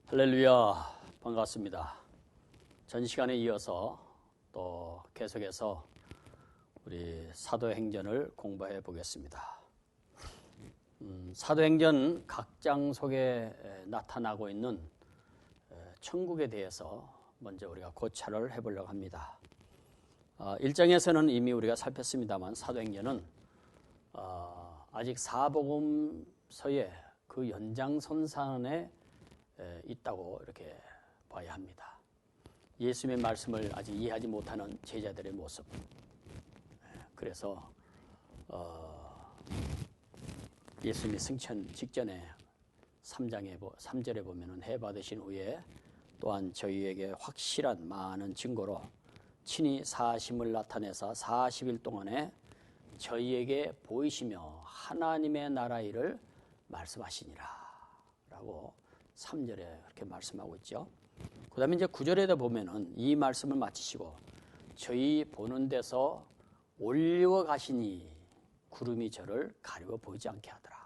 할렐루야, 반갑습니다. 전 시간에 이어서 또 계속해서 우리 사도행전을 공부해 보겠습니다. 사도행전 각 장 속에 나타나고 있는 천국에 대해서 먼저 우리가 고찰을 해보려고 합니다. 1장에서는 이미 우리가 살폈습니다만 사도행전은 아직 사복음서의 그 연장선상에 있다고 이렇게 봐야 합니다. 예수님의 말씀을 아직 이해하지 못하는 제자들의 모습. 그래서 예수님이 승천 직전에 3절에 보면은 해 받으신 후에 또한 저희에게 확실한 많은 증거로 친히 사심을 나타내사 40일 동안에 저희에게 보이시며 하나님의 나라 일을 말씀하시니라 라고 3절에 그렇게 말씀하고 있죠. 그 다음에 이제 9절에도 보면은 이 말씀을 마치시고 저희 보는 데서 올려 가시니 구름이 저를 가리워 보이지 않게 하더라.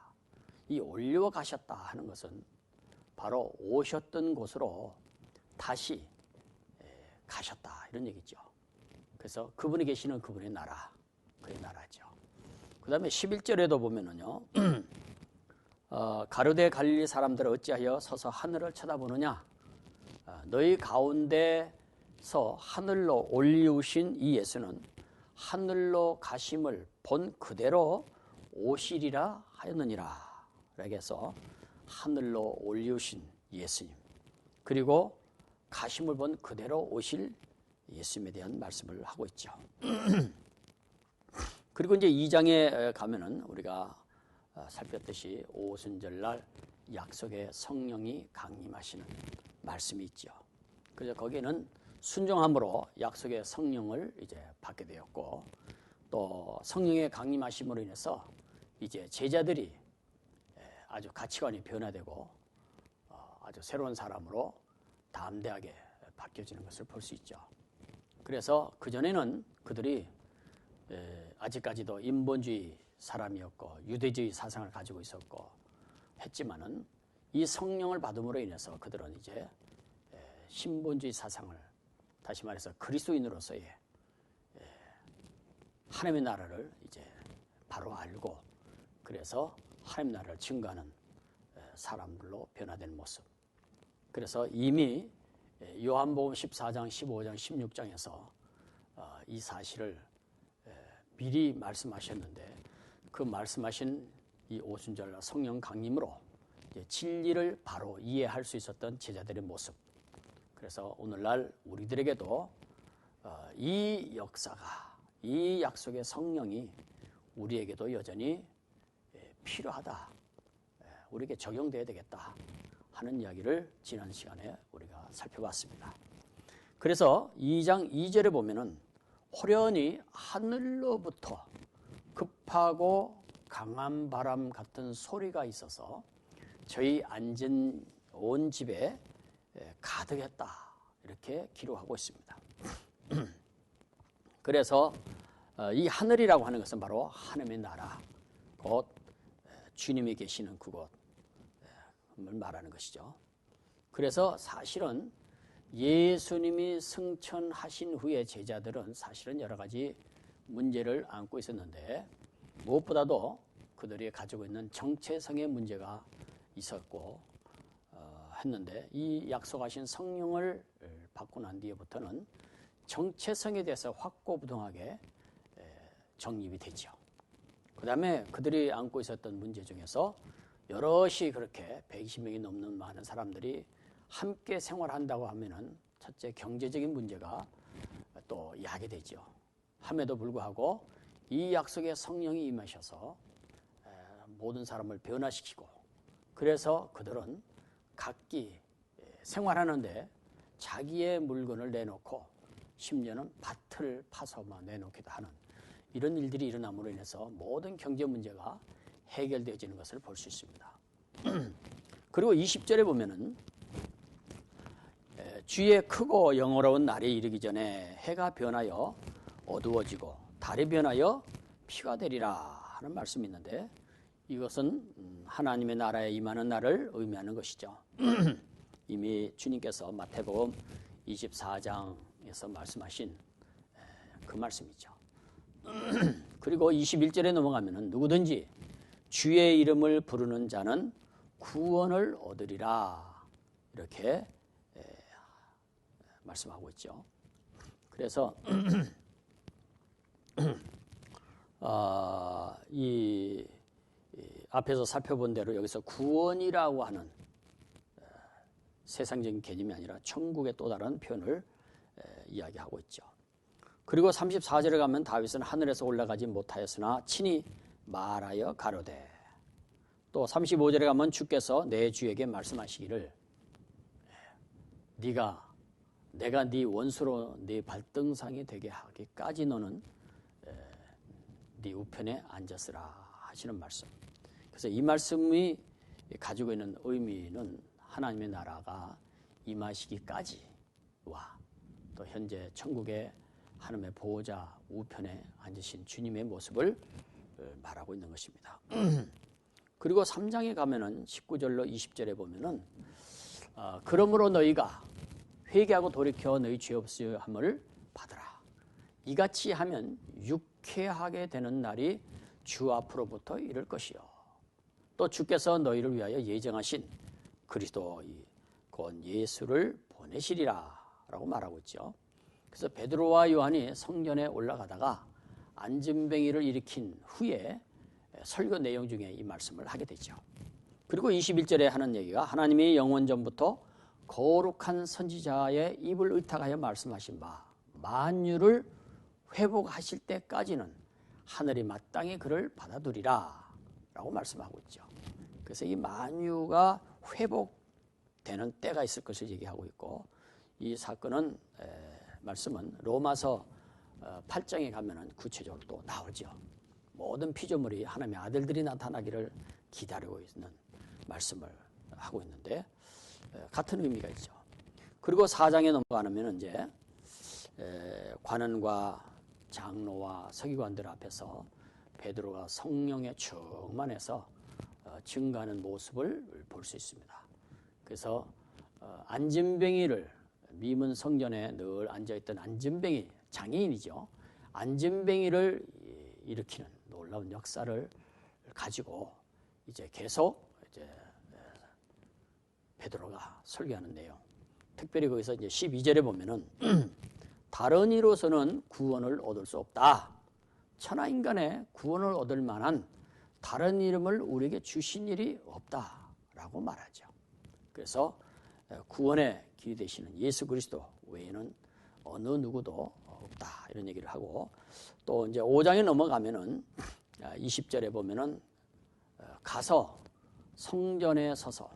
이 올려 가셨다 하는 것은 바로 오셨던 곳으로 다시 가셨다 이런 얘기죠. 그래서 그분이 계시는 그분의 나라, 그의 나라죠. 그 다음에 11절에도 보면은요. 가르데 갈릴리 사람들 어찌하여 서서 하늘을 쳐다보느냐. 너희 가운데서 하늘로 올리우신 이 예수는 하늘로 가심을 본 그대로 오시리라 하였느니라. 라고 해서 하늘로 올리우신 예수님 그리고 가심을 본 그대로 오실 예수님에 대한 말씀을 하고 있죠. 그리고 이제 2장에 가면은 우리가 살폈듯이 오순절날 약속의 성령이 강림하시는 말씀이 있죠. 그래서 거기에는 순종함으로 약속의 성령을 이제 받게 되었고 또 성령의 강림하심으로 인해서 이제 제자들이 아주 가치관이 변화되고 아주 새로운 사람으로 담대하게 바뀌어지는 것을 볼 수 있죠. 그래서 그전에는 그들이 아직까지도 인본주의 사람이었고 유대주의 사상을 가지고 있었고 했지만은 이 성령을 받음으로 인해서 그들은 이제 신본주의 사상을 다시 말해서 그리스도인으로서의 하나님의 나라를 이제 바로 알고 그래서 하나님 나라를 증거하는 사람들로 변화된 모습. 그래서 이미 요한복음 14장, 15장, 16장에서 이 사실을 미리 말씀하셨는데 그 말씀하신 이 오순절 성령 강림으로 이제 진리를 바로 이해할 수 있었던 제자들의 모습. 그래서 오늘날 우리들에게도 이 역사가 이 약속의 성령이 우리에게도 여전히 필요하다. 우리에게 적용돼야 되겠다 하는 이야기를 지난 시간에 우리가 살펴봤습니다. 그래서 2장 2절에 보면은 호련히 하늘로부터 급하고 강한 바람 같은 소리가 있어서 저희 앉은 온 집에 가득했다 이렇게 기록하고 있습니다. 그래서 이 하늘이라고 하는 것은 바로 하나님의 나라 곧 주님이 계시는 그곳을 말하는 것이죠. 그래서 사실은 예수님이 승천하신 후에 제자들은 사실은 여러 가지 문제를 안고 있었는데 무엇보다도 그들이 가지고 있는 정체성의 문제가 있었고 했는데 이 약속하신 성령을 받고 난 뒤에부터는 정체성에 대해서 확고부동하게 정립이 되죠. 그 다음에 그들이 안고 있었던 문제 중에서 여럿이 그렇게 120명이 넘는 많은 사람들이 함께 생활한다고 하면은 첫째 경제적인 문제가 또 야기되죠. 함에도 불구하고 이 약속의 성령이 임하셔서 모든 사람을 변화시키고 그래서 그들은 각기 생활하는데 자기의 물건을 내놓고 심지어는 밭을 파서만 내놓기도 하는 이런 일들이 일어남으로 인해서 모든 경제 문제가 해결되어지는 것을 볼 수 있습니다. 그리고 20절에 보면은 주의 크고 영어로운 날이 이르기 전에 해가 변하여 어두워지고 달이 변하여 피가 되리라 하는 말씀이 있는데 이것은 하나님의 나라에 임하는 날을 의미하는 것이죠. 이미 주님께서 마태복음 24장에서 말씀하신 그 말씀이죠. 그리고 21절에 넘어가면은 누구든지 주의 이름을 부르는 자는 구원을 얻으리라 이렇게 말씀하고 있죠. 그래서 이 앞에서 살펴본 대로 여기서 구원이라고 하는 세상적인 개념이 아니라 천국의 또 다른 표현을 이야기하고 있죠. 그리고 34절에 가면 다윗은 하늘에서 올라가지 못하였으나 친히 말하여 가로되, 또 35절에 가면 주께서 내 주에게 말씀하시기를 내가 네 원수로 네 발등상이 되게 하기까지 너는 네 우편에 앉았으라 하시는 말씀. 그래서 이 말씀이 가지고 있는 의미는 하나님의 나라가 임하시기까지와 또 현재 천국의 하나님의 보호자 우편에 앉으신 주님의 모습을 말하고 있는 것입니다. 그리고 3장에 가면은 19절로 20절에 보면은 그러므로 너희가 회개하고 돌이켜 너희 죄 없음을 받으라. 이같이 하면 유쾌하게 되는 날이 주 앞으로부터 이를 것이요. 또 주께서 너희를 위하여 예정하신 그리스도 곧 예수를 보내시리라 라고 말하고 있죠. 그래서 베드로와 요한이 성전에 올라가다가 안진뱅이를 일으킨 후에 설교 내용 중에 이 말씀을 하게 되죠. 그리고 21절에 하는 얘기가 하나님이 영원 전부터 거룩한 선지자의 입을 의탁하여 말씀하신 바 만유를 회복하실 때까지는 하늘이 마땅히 그를 받아두리라 라고 말씀하고 있죠. 그래서 이 만유가 회복되는 때가 있을 것을 얘기하고 있고, 이 사건은 말씀은 로마서 8장에 가면은 구체적으로 또 나오죠. 모든 피조물이 하나님의 아들들이 나타나기를 기다리고 있는 말씀을 하고 있는데 같은 의미가 있죠. 그리고 4장에 넘어가면 이제 관원과 장로와 서기관들 앞에서 베드로가 성령에 충만해서 증거하는 모습을 볼 수 있습니다. 그래서 안진뱅이를 미문 성전에 늘 앉아있던 안진뱅이, 장애인이죠. 안진뱅이를 일으키는 놀라운 역사를 가지고 이제 계속 이제 베드로가 설교하는 내용. 특별히 거기서 이제 12절에 보면은 다른 이로서는 구원을 얻을 수 없다. 천하 인간의 구원을 얻을 만한 다른 이름을 우리에게 주신 일이 없다라고 말하죠. 그래서 구원의 기 되시는 예수 그리스도 외에는 어느 누구도 없다 이런 얘기를 하고, 또 이제 5장에 넘어가면은 20절에 보면은 가서 성전에 서서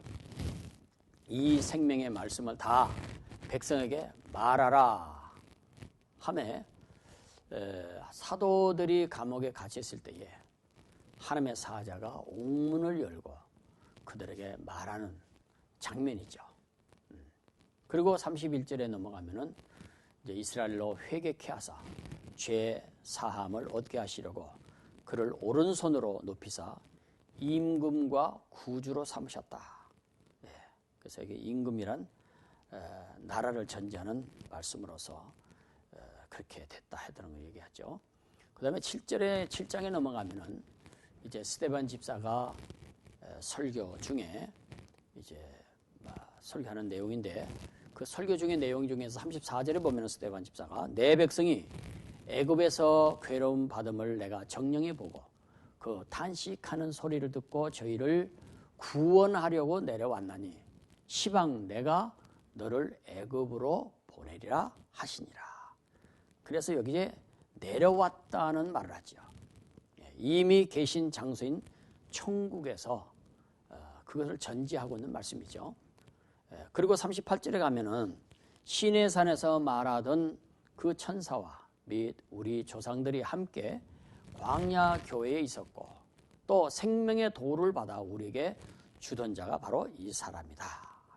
이 생명의 말씀을 다 백성에게 말하라 하매 사도들이 감옥에 갇혀 있을 때에 하나님의 사자가 옥문을 열고 그들에게 말하는 장면이죠. 그리고 31절에 넘어가면은 이제 이스라엘로 회개케 하사 죄 사함을 얻게 하시려고 그를 오른손으로 높이사 임금과 구주로 삼으셨다. 그래서 이게 임금이란 나라를 전제하는 말씀으로서 그렇게 됐다 하던 걸 얘기하죠. 그 다음에 7장에 넘어가면은 이제 스데반 집사가 설교 중에 이제 설교하는 내용인데, 그 설교 중의 내용 중에서 34절에 보면 스데반 집사가 내 백성이 애굽에서 괴로움 받음을 내가 정령히 보고 그 탄식하는 소리를 듣고 저희를 구원하려고 내려왔나니 시방 내가 너를 애굽으로 보내리라 하시니라. 그래서 여기에 내려왔다는 말을 하죠. 이미 계신 장소인 천국에서 그것을 전제하고 있는 말씀이죠. 그리고 38절에 가면은 시내산에서 말하던 그 천사와 및 우리 조상들이 함께 광야 교회에 있었고 또 생명의 도를 받아 우리에게 주던 자가 바로 이 사람이다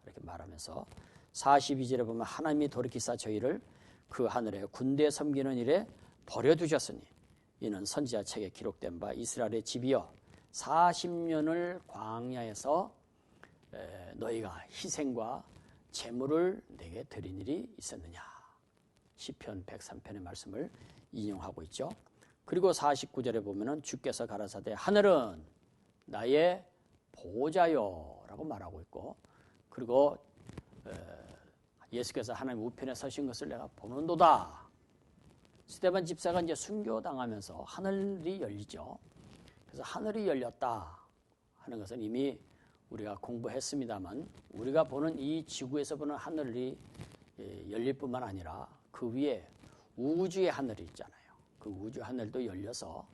이렇게 말하면서 42절에 보면 하나님이 돌이키사 저희를 그 하늘에 군대 섬기는 일에 버려두셨으니 이는 선지자 책에 기록된 바 이스라엘의 집이여 40년을 광야에서 너희가 희생과 재물을 내게 드린 일이 있었느냐. 시편 103편의 말씀을 인용하고 있죠. 그리고 49절에 보면은 주께서 가라사대 하늘은 나의 보호자요 라고 말하고 있고, 그리고 예수께서 하나님 우편에 서신 것을 내가 보는도다. 스데반 집사가 이제 순교당하면서 하늘이 열리죠. 그래서 하늘이 열렸다 하는 것은 이미 우리가 공부했습니다만, 우리가 보는 이 지구에서 보는 하늘이 열릴 뿐만 아니라 그 위에 우주의 하늘이 있잖아요. 그 우주 하늘도 열려서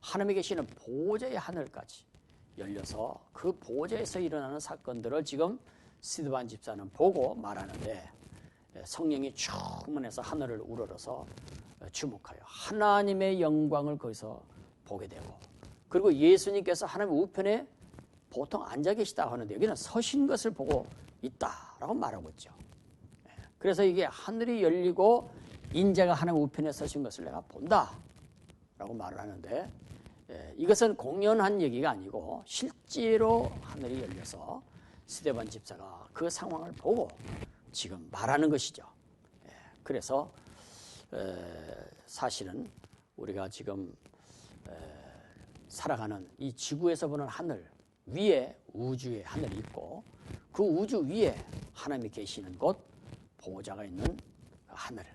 하나님에 계시는 보호자의 하늘까지 열려서 그 보호자에서 일어나는 사건들을 지금 스데반 집사는 보고 말하는데, 성령이 충만해서 하늘을 우러러서 주목하여 하나님의 영광을 거기서 보게 되고, 그리고 예수님께서 하나님 우편에 보통 앉아 계시다 하는데 여기는 서신 것을 보고 있다라고 말하고 있죠. 그래서 이게 하늘이 열리고 인자가 하나님 우편에 서신 것을 내가 본다라고 말을 하는데, 이것은 공연한 얘기가 아니고 실제로 하늘이 열려서 스데반 집사가 그 상황을 보고 지금 말하는 것이죠. 그래서 사실은 우리가 지금 살아가는 이 지구에서 보는 하늘 위에 우주의 하늘이 있고, 그 우주 위에 하나님이 계시는 곳, 보호자가 있는 하늘.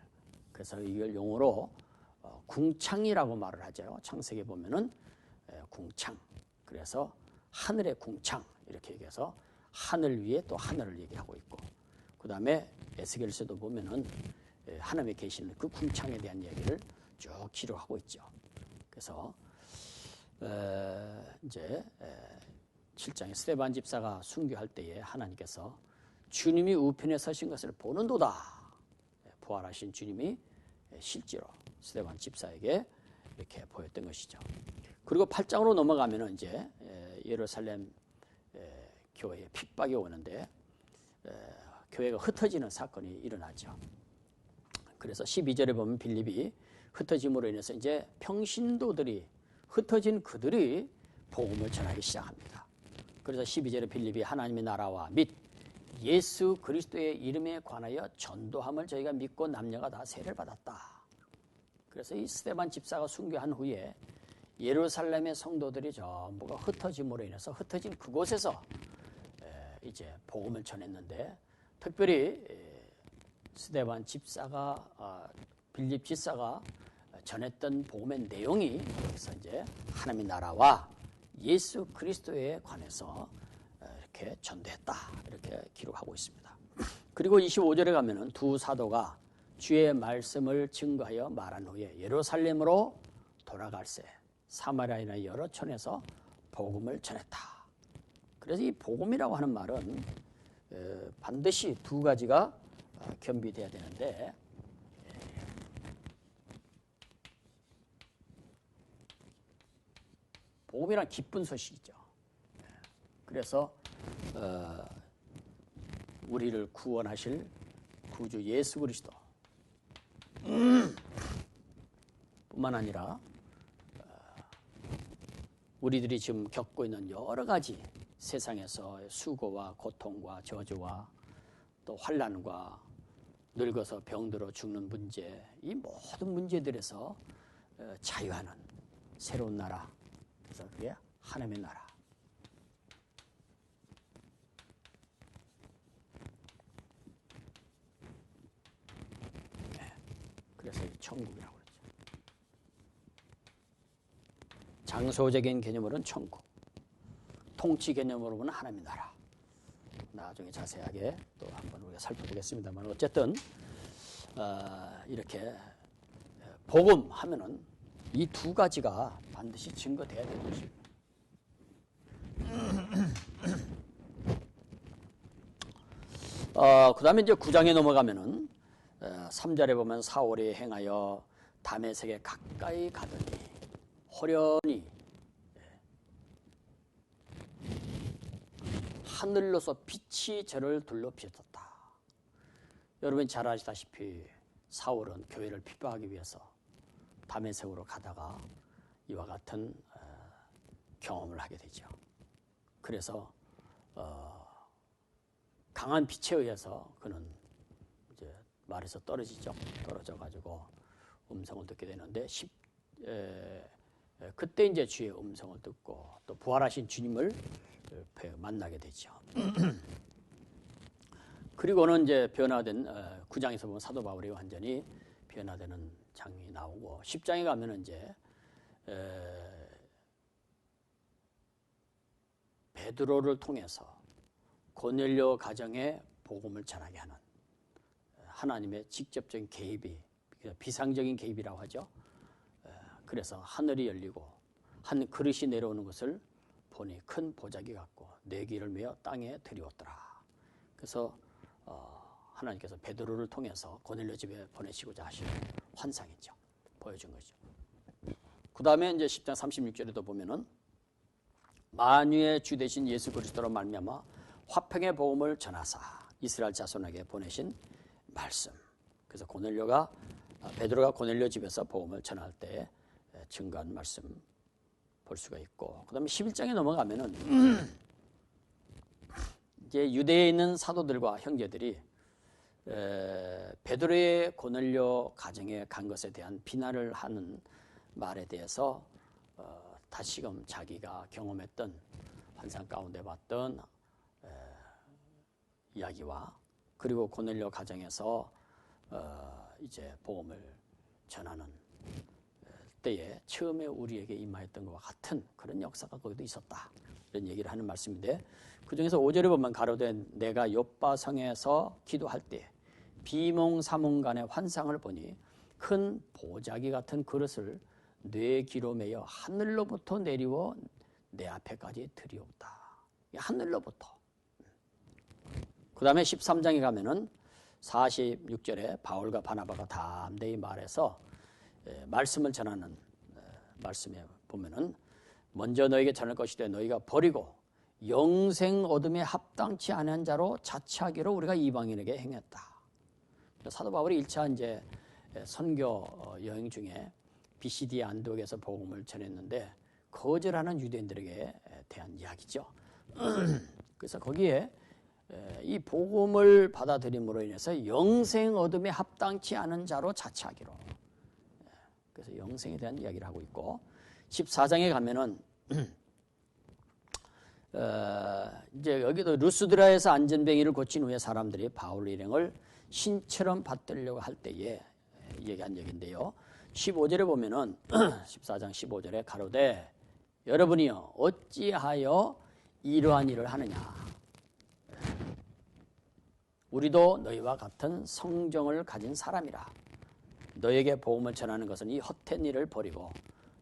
그래서 이걸 용어로 궁창이라고 말을 하죠. 창세기에 보면은 궁창. 그래서 하늘의 궁창 이렇게 얘기해서 하늘 위에 또 하늘을 얘기하고 있고, 그 다음에 에스겔서도 보면은 하나님이 계시는 그 궁창에 대한 얘기를 쭉 기록하고 있죠. 그래서 이제 7장에 스데반 집사가 순교할 때에 하나님께서 주님이 우편에 서신 것을 보는도다. 부활하신 주님이 실제로 스데반 집사에게 이렇게 보였던 것이죠. 그리고 8장으로 넘어가면은 이제 예루살렘 교회에 핍박이 오는데 교회가 흩어지는 사건이 일어나죠. 그래서 12절에 보면 빌립이 흩어짐으로 인해서 이제 평신도들이 흩어진 그들이 복음을 전하기 시작합니다. 그래서 12절에 빌립이 하나님의 나라와 및 예수 그리스도의 이름에 관하여 전도함을 저희가 믿고 남녀가 다 세례를 받았다. 그래서 이 스데반 집사가 순교한 후에 예루살렘의 성도들이 전부가 흩어짐으로 인해서 흩어진 그곳에서 이제 복음을 전했는데, 특별히 스데반 집사가 빌립 집사가 전했던 복음의 내용이 여기서 이제 하나님의 나라와 예수 그리스도에 관해서 이렇게 전도했다 이렇게 기록하고 있습니다. 그리고 25절에 가면은 두 사도가 주의 말씀을 증거하여 말한 후에 예루살렘으로 돌아갈새 사마리아나 여러 촌에서 복음을 전했다. 그래서 이 복음이라고 하는 말은 반드시 두 가지가 겸비돼야 되는데, 복음이란 기쁜 소식이죠. 그래서 우리를 구원하실 구주 예수 그리스도 뿐만 아니라 우리들이 지금 겪고 있는 여러 가지 세상에서 수고와 고통과 저주와 또 환난과 늙어서 병들어 죽는 문제, 이 모든 문제들에서 자유하는 새로운 나라, 그래서 그게 하나님의 나라. 그래서 천국이라고 그러죠. 장소적인 개념으로는 천국, 통치 개념으로 보면 하나님의 나라. 나중에 자세하게 또 한번 우리가 살펴보겠습니다만, 어쨌든 이렇게 복음 하면은 이 두 가지가 반드시 증거돼야 되는 것입니다. 그 다음에 이제 9장에 넘어가면은 3절에 보면 사울이 행하여 다메섹에 가까이 가더니 호련히 하늘로서 빛이 저를 둘러 비쳤다. 여러분 잘 아시다시피 사울은 교회를 핍박하기 위해서 다메섹으로 가다가 이와 같은 경험을 하게 되죠. 그래서 강한 빛에 의해서 그는 이제 말에서 떨어지죠. 떨어져가지고 음성을 듣게 되는데 그때 이제 주의 음성을 듣고 또 부활하신 주님을 만나게 되죠. 그리고는 이제 변화된 9장에서 보면 사도 바울이 완전히 변화되는 장면이 나오고 10장에 가면은 이제 베드로를 통해서 고넬료 가정에 복음을 전하게 하는 하나님의 직접적인 개입이 비상적인 개입이라고 하죠. 그래서 하늘이 열리고 한 그릇이 내려오는 것을 보니 큰 보자기 같고 네 귀를 메어 땅에 들이웠더라. 그래서 하나님께서 베드로를 통해서 고넬료 집에 보내시고자 하시는 환상이죠. 보여준 거죠. 그 다음에 이제 10장 36절에도 보면은 만유의 주 되신 예수 그리스도로 말미암아 화평의 복음을 전하사 이스라엘 자손에게 보내신 말씀. 그래서 베드로가 고넬료 집에서 복음을 전할 때 증거한 말씀 볼 수가 있고, 그 다음에 11장에 넘어가면은 이제 유대에 있는 사도들과 형제들이 베드로의 고넬료 가정에 간 것에 대한 비난을 하는 말에 대해서 다시금 자기가 경험했던 환상 가운데 봤던 이야기와 그리고 고넬료 가정에서 이제 복음을 전하는 때에 처음에 우리에게 임하였던 것과 같은 그런 역사가 거기도 있었다. 이런 얘기를 하는 말씀인데 그 중에서 5절에 보면 가로되 내가 욥바성에서 기도할 때 비몽사몽간의 환상을 보니 큰 보자기 같은 그릇을 뇌 귀로 매여 하늘로부터 내리워 내 앞에까지 들이옵다. 하늘로부터. 그 다음에 13장에 가면은 46절에 바울과 바나바가 담대히 말해서 말씀을 전하는 말씀에 보면은 먼저 너에게 전할 것이되 너희가 버리고 영생 얻음에 합당치 않은 자로 자치하기로 우리가 이방인에게 행했다. 사도 바울이 1차 이제 선교 여행 중에 BCD 안독에서 복음을 전했는데 거절하는 유대인들에게 대한 이야기죠. 그래서 거기에 이 복음을 받아들임으로 인해서 영생 얻음에 합당치 않은 자로 자치하기로. 그래서 영생에 대한 이야기를 하고 있고 14장에 가면은 이제 여기도 루스드라에서 안전뱅이를 고친 후에 사람들이 바울 일행을 신처럼 받들려고 할 때에 얘기한 얘기인데요. 15절에 보면은 14장 15절에 가로되 여러분이요 어찌하여 이러한 일을 하느냐. 우리도 너희와 같은 성정을 가진 사람이라. 너에게 복음을 전하는 것은 이 헛된 일을 버리고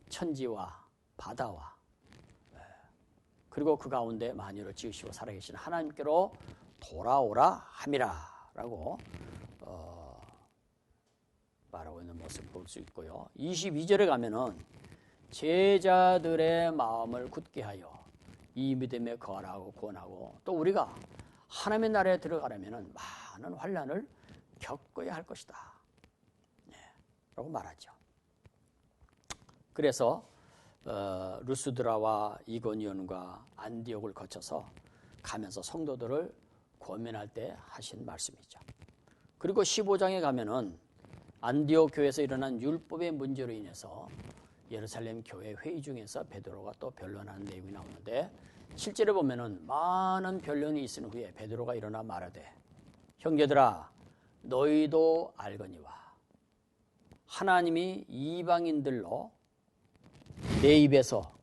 천지와 바다와 그리고 그 가운데 만유를 지으시고 살아계신 하나님께로 돌아오라 함이라 라고 말하고 있는 모습을 볼 수 있고요. 22절에 가면은 제자들의 마음을 굳게 하여 이 믿음에 거하라고 권하고 또 우리가 하나님의 나라에 들어가려면 많은 환난을 겪어야 할 것이다. 라고 말하죠. 그래서 루스드라와 이고니온과 안디옥을 거쳐서 가면서 성도들을 권면할 때 하신 말씀이죠. 그리고 15장에 가면은 안디옥 교회에서 일어난 율법의 문제로 인해서 예루살렘 교회 회의 중에서 베드로가 또 변론하는 내용이 나오는데 실제로 보면은 많은 변론이 있은 후에 베드로가 일어나 말하되 형제들아 너희도 알거니와 하나님이 이방인들로 내 입에서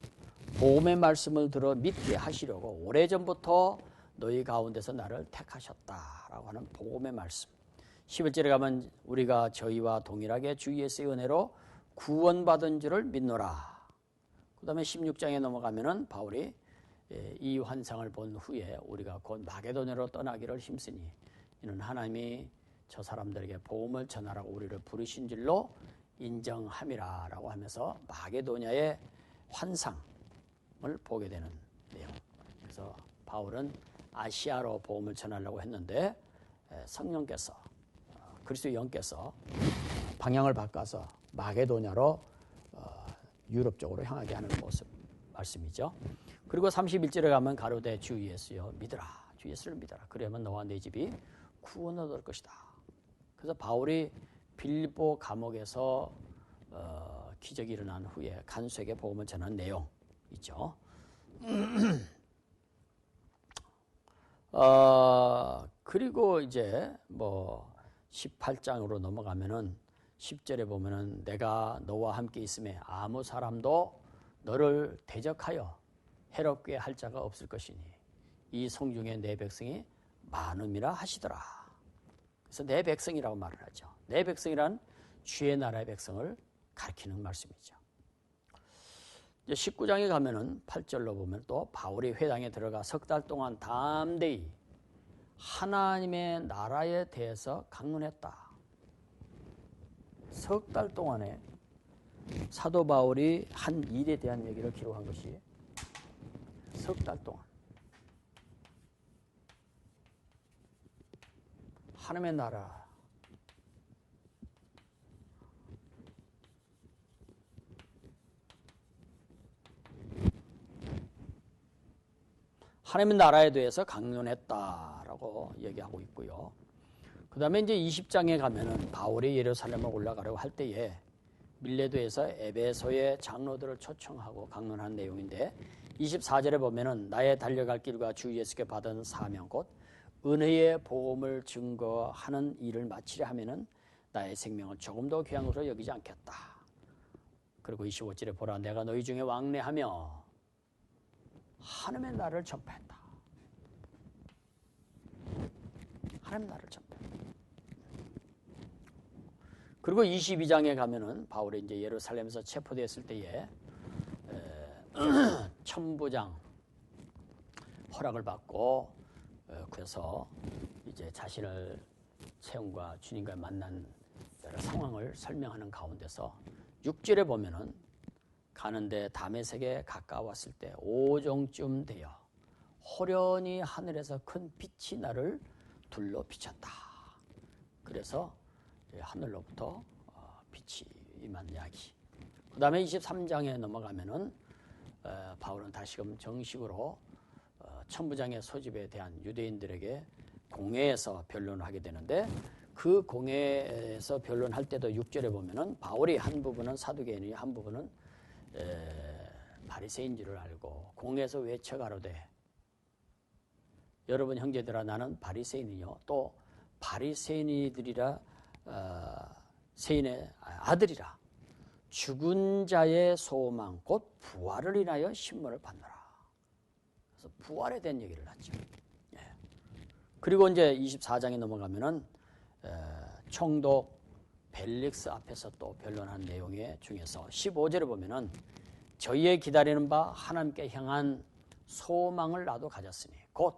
복음의 말씀을 들어 믿게 하시려고 오래전부터 너희 가운데서 나를 택하셨다라고 하는 복음의 말씀. 11절에 가면 우리가 저희와 동일하게 주 예수의 은혜로 구원받은 줄을 믿노라. 그 다음에 16장에 넘어가면은 바울이 이 환상을 본 후에 우리가 곧 마게도냐로 떠나기를 힘쓰니 이는 하나님이 저 사람들에게 복음을 전하라고 우리를 부르신 줄로 인정함이라 라고 하면서 마게도냐의 환상을 보게 되는 내용. 그래서 바울은 아시아로 복음을 전하려고 했는데 성령께서 그리스도의 영께서 방향을 바꿔서 마게도냐로 유럽 쪽으로 향하게 하는 모습 말씀이죠. 그리고 31절에 가면 가로되 주 예수여 믿으라. 주 예수를 믿어라. 그러면 너와 내 집이 구원을 얻을 것이다. 그래서 바울이 빌립보 감옥에서 기적이 일어난 후에 간수에게 복음을 전한 내용 있죠. 그리고 이제 뭐 18장으로 넘어가면은 10절에 보면은 내가 너와 함께 있음에 아무 사람도 너를 대적하여 해롭게 할 자가 없을 것이니 이 성중에 내 백성이 많음이라 하시더라. 그래서 내 백성이라고 말을 하죠. 내 백성이란 주의 나라의 백성을 가리키는 말씀이죠. 이제 19장에 가면은 8절로 보면 또 바울이 회당에 들어가 석 달 동안 담대히 하나님의 나라에 대해서 강론했다. 석 달 동안에 사도 바울이 한 일에 대한 얘기를 기록한 것이 석 달 동안 하나님의 나라, 하나님의 나라에 대해서 강론했다라고 얘기하고 있고요. 그 다음에 이제 20장에 가면은 바울이 예루살렘을 올라가려고 할 때에 밀레도에서 에베소의 장로들을 초청하고 강론한 내용인데 24절에 보면은 나의 달려갈 길과 주 예수께 받은 사명 곧 은혜의 복음을 증거하는 일을 마치려 하면은 나의 생명을 조금 더 귀한 것으로 여기지 않겠다. 그리고 25절에 보라 내가 너희 중에 왕래하며 하나님의 나라를 전파했다. 하나님의 나라를 전파했다. 그리고 22장에 가면은 바울이 이제 예루살렘에서 체포되었을 때에 천부장 허락을 받고 그래서 이제 자신을 체험과 주님과 만난 여러 상황을 설명하는 가운데서 6절에 보면은 가는데 다메섹에 가까웠을 때 오종쯤 되어 호련히 하늘에서 큰 빛이 나를 둘러 비쳤다. 그래서 하늘로부터 빛이 임한 이야기. 그 다음에 23장에 넘어가면은 바울은 다시금 정식으로 천부장의 소집에 대한 유대인들에게 공회에서 변론을 하게 되는데 그 공회에서 변론할 때도 6절에 보면은 바울이 한 부분은 사두개인이 한 부분은 바리새인 줄을 알고 공회에서 외쳐가로되 여러분 형제들아 나는 바리새인이요 또 바리새인이들이라 세인의 아들이라 죽은 자의 소망 곧 부활을 인하여 신문을 받노라. 그래서 부활에 대한 얘기를 하죠. 예. 그리고 이제 24장에 넘어가면은 총독 벨릭스 앞에서 또 변론한 내용 중에서 15절에 보면은 저희의 기다리는 바 하나님께 향한 소망을 나도 가졌으니 곧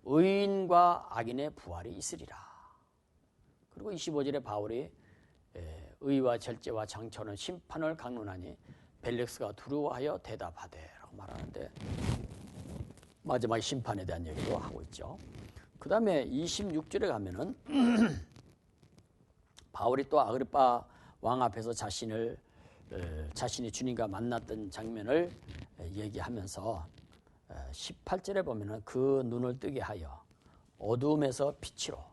의인과 악인의 부활이 있으리라. 그리고 25절에 바울이 의와 절제와 장처는 심판을 강론하니 벨릭스가 두려워하여 대답하되라고 말하는데 마지막 심판에 대한 얘기도 하고 있죠. 그 다음에 26절에 가면은 바울이 또 아그리파 왕 앞에서 자신이 주님과 만났던 장면을 얘기하면서 18절에 보면은 그 눈을 뜨게 하여 어두움에서 빛으로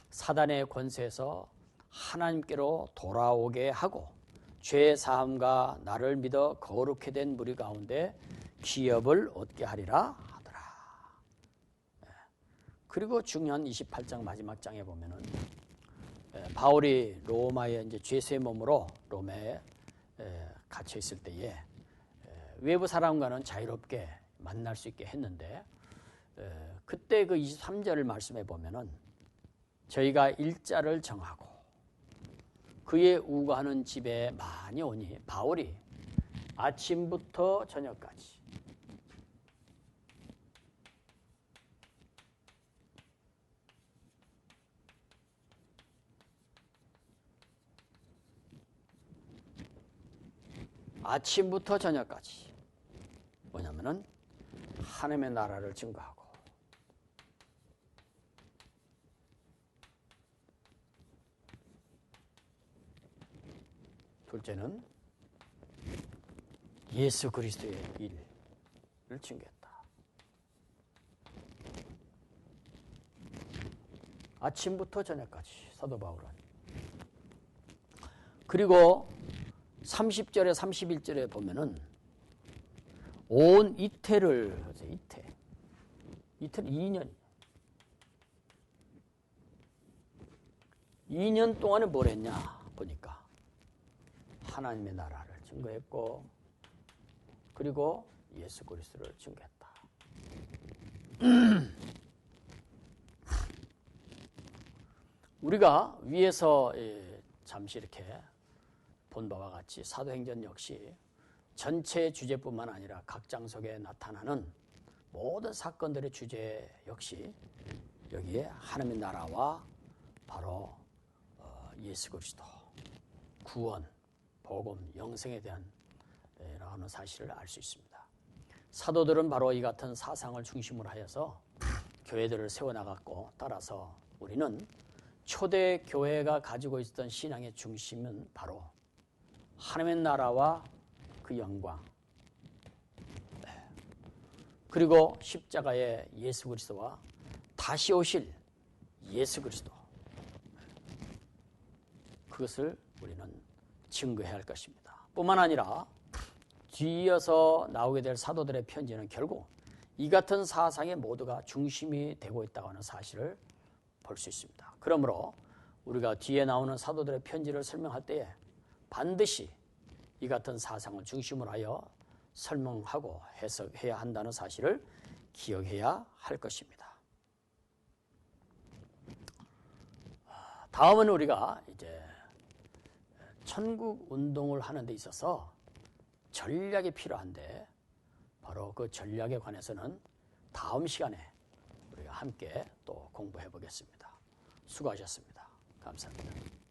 사단의 권세에서 하나님께로 돌아오게 하고 죄 사함과 나를 믿어 거룩히 된 무리 가운데 기업을 얻게 하리라 하더라. 그리고 중요한 28장 마지막 장에 보면은 바울이 로마의 이제 죄수의 몸으로 로마에 갇혀 있을 때에 외부 사람과는 자유롭게 만날 수 있게 했는데 그때 그 23절을 말씀해 보면은 저희가 일자를 정하고 그의 우거하는 집에 많이 오니 바울이 아침부터 저녁까지 아침부터 저녁까지 뭐냐면은 하나님의 나라를 증거하고 둘째는 예수 그리스도의 일을 증거했다. 아침부터 저녁까지 사도 바울은. 그리고 30절에 31절에 보면은 온 이태를 이태는 2년 동안에 뭘 했냐 보니까 하나님의 나라를 증거했고 그리고 예수 그리스도를 증거했다. 우리가 위에서 잠시 이렇게 본 바와 같이 사도행전 역시 전체 주제뿐만 아니라 각 장소에 나타나는 모든 사건들의 주제 역시 여기에 하나님의 나라와 바로 예수 그리스도, 구원, 복음, 영생에 대한 라는 사실을 알 수 있습니다. 사도들은 바로 이 같은 사상을 중심으로 하여서 교회들을 세워나갔고 따라서 우리는 초대 교회가 가지고 있었던 신앙의 중심은 바로 하나님의 나라와 그 영광 그리고 십자가의 예수 그리스도와 다시 오실 예수 그리스도 그것을 우리는 증거해야 할 것입니다. 뿐만 아니라 뒤이어서 나오게 될 사도들의 편지는 결국 이 같은 사상의 모두가 중심이 되고 있다고 하는 사실을 볼 수 있습니다. 그러므로 우리가 뒤에 나오는 사도들의 편지를 설명할 때에 반드시 이 같은 사상을 중심으로 하여 설명하고 해석해야 한다는 사실을 기억해야 할 것입니다. 다음은 우리가 이제 천국 운동을 하는 데 있어서 전략이 필요한데 바로 그 전략에 관해서는 다음 시간에 우리가 함께 또 공부해 보겠습니다. 수고하셨습니다. 감사합니다.